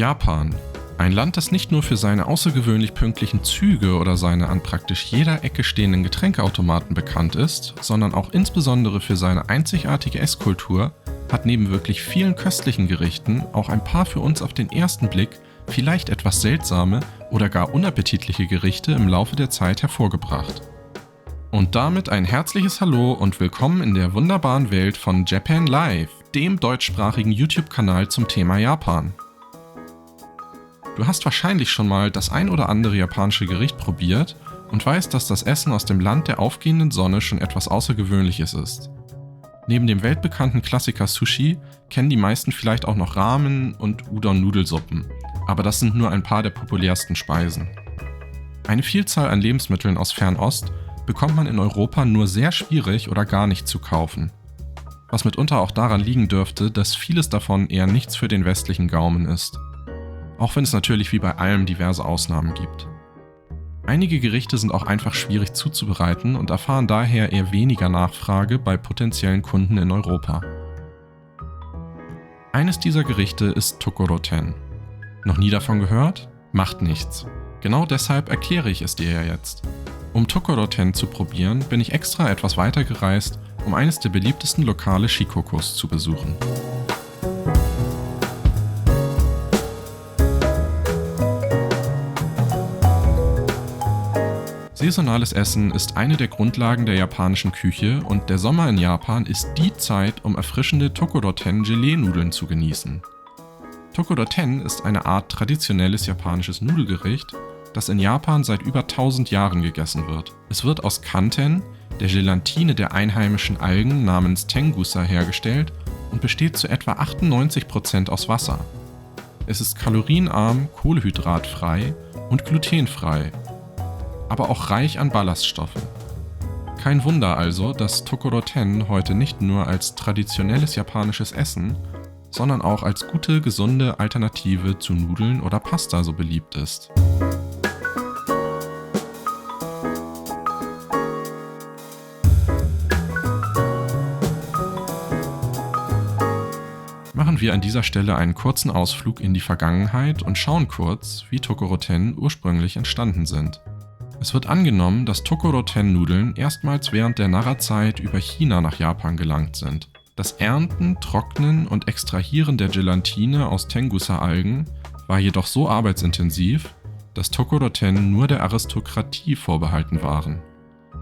Japan. Ein Land, das nicht nur für seine außergewöhnlich pünktlichen Züge oder seine an praktisch jeder Ecke stehenden Getränkeautomaten bekannt ist, sondern auch insbesondere für seine einzigartige Esskultur, hat neben wirklich vielen köstlichen Gerichten auch ein paar für uns auf den ersten Blick vielleicht etwas seltsame oder gar unappetitliche Gerichte im Laufe der Zeit hervorgebracht. Und damit ein herzliches Hallo und willkommen in der wunderbaren Welt von Japan Live, dem deutschsprachigen YouTube-Kanal zum Thema Japan. Du hast wahrscheinlich schon mal das ein oder andere japanische Gericht probiert und weißt, dass das Essen aus dem Land der aufgehenden Sonne schon etwas Außergewöhnliches ist. Neben dem weltbekannten Klassiker Sushi kennen die meisten vielleicht auch noch Ramen und Udon-Nudelsuppen, aber das sind nur ein paar der populärsten Speisen. Eine Vielzahl an Lebensmitteln aus Fernost bekommt man in Europa nur sehr schwierig oder gar nicht zu kaufen. Was mitunter auch daran liegen dürfte, dass vieles davon eher nichts für den westlichen Gaumen ist. Auch wenn es natürlich wie bei allem diverse Ausnahmen gibt. Einige Gerichte sind auch einfach schwierig zuzubereiten und erfahren daher eher weniger Nachfrage bei potenziellen Kunden in Europa. Eines dieser Gerichte ist Tokoroten. Noch nie davon gehört? Macht nichts. Genau deshalb erkläre ich es dir ja jetzt. Um Tokoroten zu probieren, bin ich extra etwas weiter gereist, um eines der beliebtesten Lokale Shikokos zu besuchen. Saisonales Essen ist eine der Grundlagen der japanischen Küche und der Sommer in Japan ist die Zeit, um erfrischende Tokoroten-Gelee-Nudeln zu genießen. Tokoroten ist eine Art traditionelles japanisches Nudelgericht, das in Japan seit über 1000 Jahren gegessen wird. Es wird aus Kanten, der Gelatine der einheimischen Algen namens Tengusa, hergestellt und besteht zu etwa 98% aus Wasser. Es ist kalorienarm, kohlehydratfrei und glutenfrei, aber auch reich an Ballaststoffen. Kein Wunder also, dass Tokoroten heute nicht nur als traditionelles japanisches Essen, sondern auch als gute, gesunde Alternative zu Nudeln oder Pasta so beliebt ist. Machen wir an dieser Stelle einen kurzen Ausflug in die Vergangenheit und schauen kurz, wie Tokoroten ursprünglich entstanden sind. Es wird angenommen, dass Tokoroten-Nudeln erstmals während der Nara-Zeit über China nach Japan gelangt sind. Das Ernten, Trocknen und Extrahieren der Gelatine aus Tengusa-Algen war jedoch so arbeitsintensiv, dass Tokoroten nur der Aristokratie vorbehalten waren.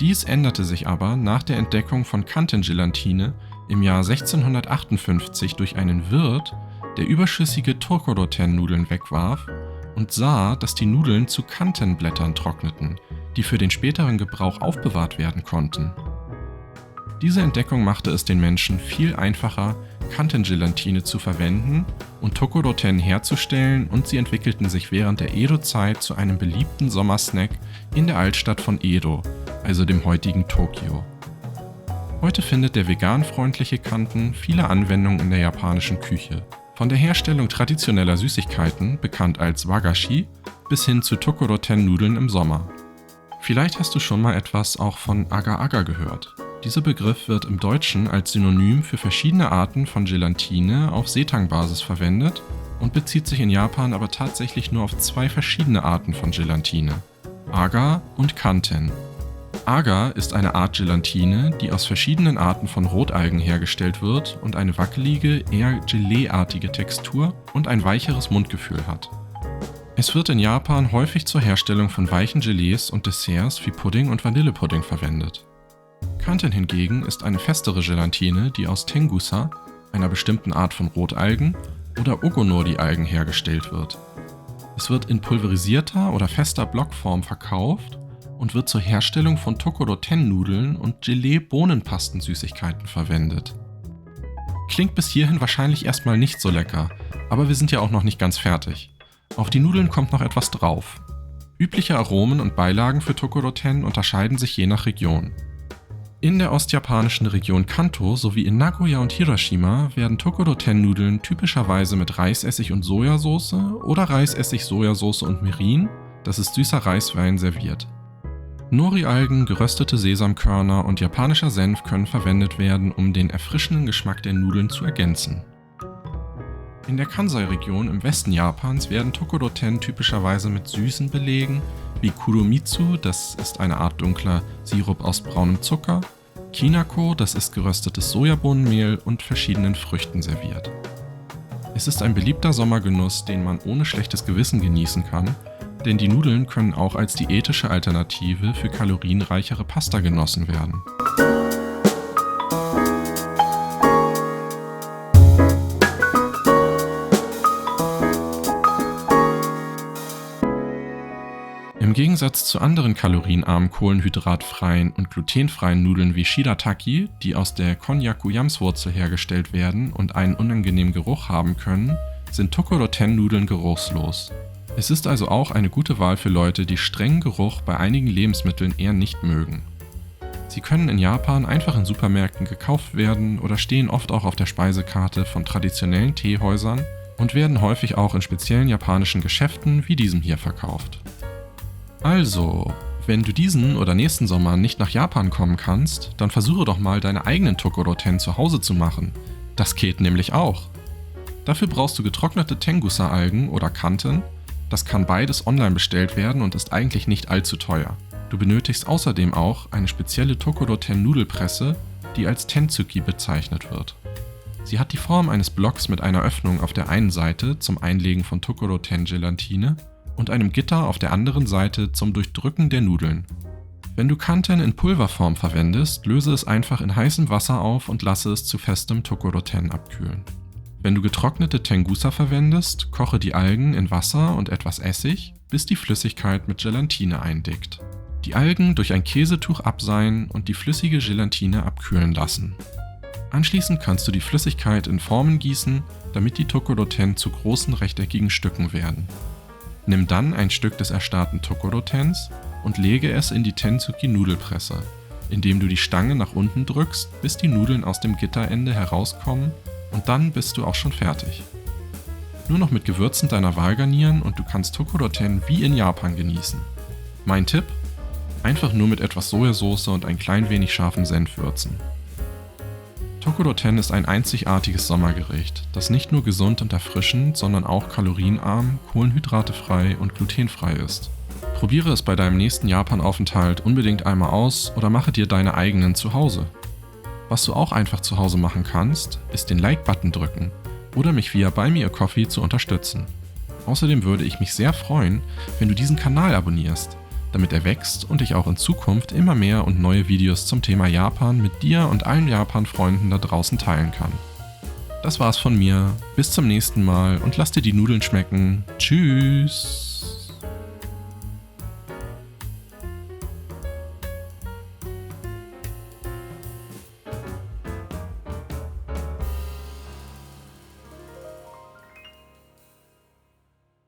Dies änderte sich aber nach der Entdeckung von Kanten-Gelatine im Jahr 1658 durch einen Wirt, der überschüssige Tokoroten-Nudeln wegwarf und sah, dass die Nudeln zu Kantenblättern trockneten, die für den späteren Gebrauch aufbewahrt werden konnten. Diese Entdeckung machte es den Menschen viel einfacher, Kantengelatine zu verwenden und Tokoroten herzustellen, und sie entwickelten sich während der Edo-Zeit zu einem beliebten Sommersnack in der Altstadt von Edo, also dem heutigen Tokio. Heute findet der veganfreundliche Kanten viele Anwendungen in der japanischen Küche. Von der Herstellung traditioneller Süßigkeiten, bekannt als Wagashi, bis hin zu Tokoroten-Nudeln im Sommer. Vielleicht hast du schon mal etwas auch von Agar-Agar gehört. Dieser Begriff wird im Deutschen als Synonym für verschiedene Arten von Gelatine auf Seetang-Basis verwendet und bezieht sich in Japan aber tatsächlich nur auf zwei verschiedene Arten von Gelatine: Agar und Kanten. Agar ist eine Art Gelatine, die aus verschiedenen Arten von Rotalgen hergestellt wird und eine wackelige, eher Gelee-artige Textur und ein weicheres Mundgefühl hat. Es wird in Japan häufig zur Herstellung von weichen Gelees und Desserts wie Pudding und Vanillepudding verwendet. Kanten hingegen ist eine festere Gelatine, die aus Tengusa, einer bestimmten Art von Rotalgen, oder Ogonori-Algen hergestellt wird. Es wird in pulverisierter oder fester Blockform verkauft und wird zur Herstellung von Tokoroten-Nudeln und Gelee-Bohnenpastensüßigkeiten verwendet. Klingt bis hierhin wahrscheinlich erstmal nicht so lecker, aber wir sind ja auch noch nicht ganz fertig. Auf die Nudeln kommt noch etwas drauf. Übliche Aromen und Beilagen für Tokoroten unterscheiden sich je nach Region. In der ostjapanischen Region Kanto sowie in Nagoya und Hiroshima werden Tokoroten-Nudeln typischerweise mit Reisessig und Sojasauce oder Reisessig, Sojasauce und Mirin, das ist süßer Reiswein, serviert. Nori-Algen, geröstete Sesamkörner und japanischer Senf können verwendet werden, um den erfrischenden Geschmack der Nudeln zu ergänzen. In der Kansai-Region im Westen Japans werden Tokoroten typischerweise mit Süßen belegen, wie Kuromitsu, das ist eine Art dunkler Sirup aus braunem Zucker, Kinako, das ist geröstetes Sojabohnenmehl und verschiedenen Früchten serviert. Es ist ein beliebter Sommergenuss, den man ohne schlechtes Gewissen genießen kann, denn die Nudeln können auch als diätische Alternative für kalorienreichere Pasta genossen werden. Im Gegensatz zu anderen kalorienarmen, kohlenhydratfreien und glutenfreien Nudeln wie Shirataki, die aus der Konnyaku-Yamswurzel hergestellt werden und einen unangenehmen Geruch haben können, sind Tokoroten-Nudeln geruchslos. Es ist also auch eine gute Wahl für Leute, die strengen Geruch bei einigen Lebensmitteln eher nicht mögen. Sie können in Japan einfach in Supermärkten gekauft werden oder stehen oft auch auf der Speisekarte von traditionellen Teehäusern und werden häufig auch in speziellen japanischen Geschäften wie diesem hier verkauft. Also, wenn du diesen oder nächsten Sommer nicht nach Japan kommen kannst, dann versuche doch mal deine eigenen Tokoroten zu Hause zu machen. Das geht nämlich auch. Dafür brauchst du getrocknete Tengusa-Algen oder Kanten. Das kann beides online bestellt werden und ist eigentlich nicht allzu teuer. Du benötigst außerdem auch eine spezielle Tokoroten-Nudelpresse, die als Tentsuki bezeichnet wird. Sie hat die Form eines Blocks mit einer Öffnung auf der einen Seite zum Einlegen von Tokoroten-Gelatine und einem Gitter auf der anderen Seite zum Durchdrücken der Nudeln. Wenn du Kanten in Pulverform verwendest, löse es einfach in heißem Wasser auf und lasse es zu festem Tokoroten abkühlen. Wenn du getrocknete Tengusa verwendest, koche die Algen in Wasser und etwas Essig, bis die Flüssigkeit mit Gelatine eindickt. Die Algen durch ein Käsetuch abseihen und die flüssige Gelatine abkühlen lassen. Anschließend kannst du die Flüssigkeit in Formen gießen, damit die Tokoroten zu großen rechteckigen Stücken werden. Nimm dann ein Stück des erstarrten Tokorotens und lege es in die Tentsuki-Nudelpresse, indem du die Stange nach unten drückst, bis die Nudeln aus dem Gitterende herauskommen, und dann bist du auch schon fertig. Nur noch mit Gewürzen deiner Wahl garnieren und du kannst Tokoroten wie in Japan genießen. Mein Tipp? Einfach nur mit etwas Sojasauce und ein klein wenig scharfen Senf würzen. Tokoroten ist ein einzigartiges Sommergericht, das nicht nur gesund und erfrischend, sondern auch kalorienarm, kohlenhydratefrei und glutenfrei ist. Probiere es bei deinem nächsten Japanaufenthalt unbedingt einmal aus oder mache dir deine eigenen zu Hause. Was du auch einfach zu Hause machen kannst, ist den Like-Button drücken oder mich via Buy Me a Coffee zu unterstützen. Außerdem würde ich mich sehr freuen, wenn du diesen Kanal abonnierst, damit er wächst und ich auch in Zukunft immer mehr und neue Videos zum Thema Japan mit dir und allen Japan-Freunden da draußen teilen kann. Das war's von mir, bis zum nächsten Mal und lass dir die Nudeln schmecken. Tschüss!